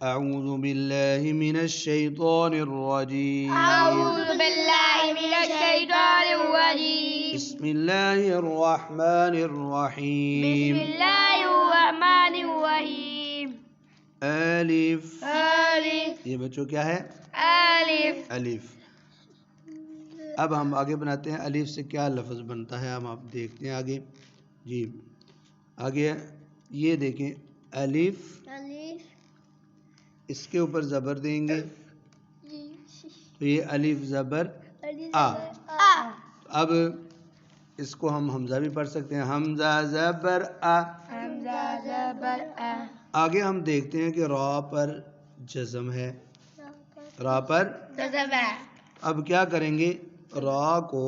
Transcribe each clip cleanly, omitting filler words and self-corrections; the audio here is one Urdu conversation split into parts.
أعوذ بالله من الشيطان الرجيم. أعوذ بالله من الشيطان الرجيم. بسم الله الرحمن الرحيم. بسم الله الرحمن الرحيم. الف. الف. یہ بچوں کیا ہے؟ الف. الف. اب ہم آگے بناتے ہیں الف سے کیا لفظ بنتا ہے، ہم آپ دیکھتے ہیں آگے. جی آگے یہ دیکھیں الف، اس کے اوپر زبر دیں گے تو یہ الف زبر آ. اب اس کو ہم حمزہ بھی پڑھ سکتے ہیں، حمزہ زبر آ. حمزہ زبر آ. آگے ہم دیکھتے ہیں کہ را پر جزم ہے، را پر جزم ہے. اب کیا کریں گے، را کو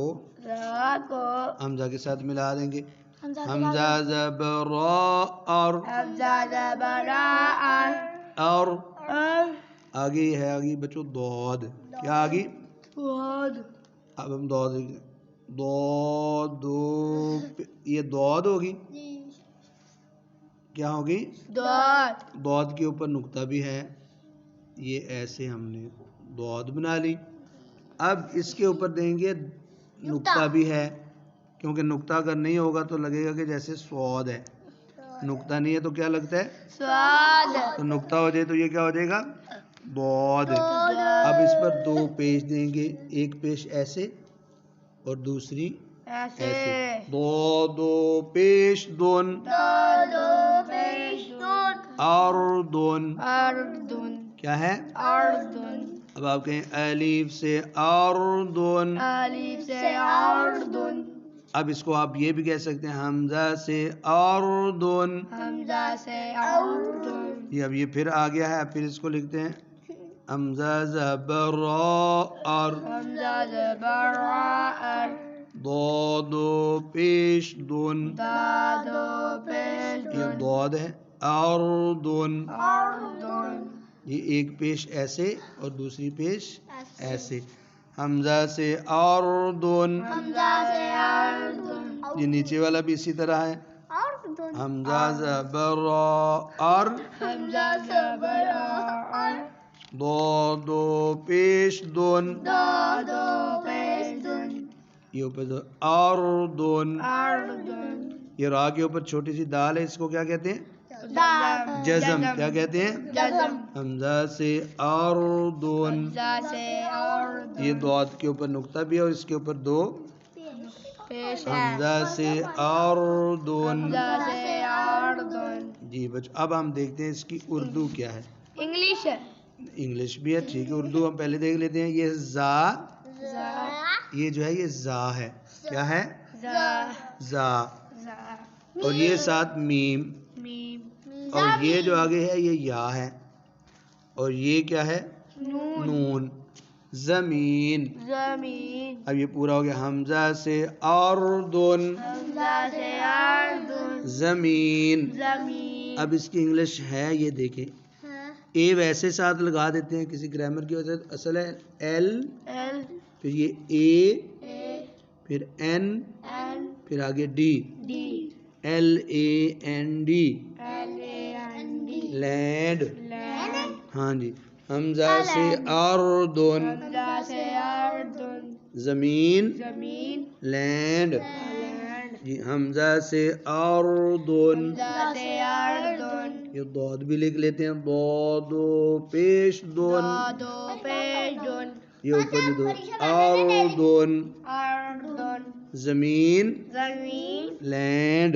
حمزہ کے ساتھ ملا دیں گے. حمزہ زبر را اور حمزہ زبر اور آگے ہے آگے بچوں ضاد. کیا آگے؟ اب ہم ضاد یہ ضاد ہوگی، کیا ہوگی؟ ضاد کے اوپر نقطہ بھی ہے، یہ ایسے ہم نے ضاد بنا لی. اب اس کے اوپر دیں گے نقطہ بھی ہے، کیونکہ نقطہ اگر نہیں ہوگا تو لگے گا کہ جیسے سواد ہے، نقطہ نہیں ہے تو کیا لگتا ہے؟ سواد. تو نقطہ ہو جائے تو یہ کیا ہو جائے گا؟ ضاد. اب اس پر دو پیش دیں گے، ایک پیش ایسے اور دوسری ایسے. دو پیش دون اردن. کیا ہے؟ اردن. اب آپ کہیں الف سے اردن. الف سے اردن. اب اس کو آپ یہ بھی کہہ سکتے ہیں حمزہ سے اردن. حمزہ سے اردن. یہ اب یہ پھر آ گیا ہے، پھر اس کو لکھتے ہیں حمزہ زبر را اور حمزہ زبر اور دو پیش دون. یہ ضاد ہے. اردن. یہ ایک پیش ایسے اور دوسری پیش ایسے. حمزہ سے اردن. یہ نیچے والا بھی اسی طرح ہے، حمزہ زبر را اور حمزہ زبر اور دو پیش دون. یہ اوپر اردن. یہ را کے اوپر چھوٹی سی دال ہے، اس کو کیا کہتے ہیں؟ جزم. کیا کہتے ہیں؟ حمزہ سے اردن. یہ ضاد کے اوپر نقطہ بھی ہے اور اس کے اوپر دو حمزہ سے اردن. جی بچوں اب ہم دیکھتے ہیں اس کی اردو کیا ہے. انگلش بھی ہے، ٹھیک ہے. اردو ہم پہلے دیکھ لیتے ہیں. یہ زا، یہ جو ہے یہ زا ہے. کیا ہے؟ زا. اور یہ ساتھ میم، اور یہ جو آگے ہے یہ یا ہے، اور یہ کیا ہے؟ نون. زمین. اب یہ پورا ہو گیا. حمزہ سے اردن. زمین. اب اس کی انگلش ہے، یہ دیکھیں اے ویسے ساتھ لگا دیتے ہیں کسی گرامر کی وجہ سے، اصل ہے ایل، پھر یہ اے، پھر این، پھر آگے ڈی. LAND land. ہاں جی. حمزہ سے اردن. زمین لینڈ. جی حمزہ سے اردن. یہ ضاد بھی لکھ لیتے ہیں، دو پیش دون. یہ اوپر جو دو اردن. زمین لینڈ.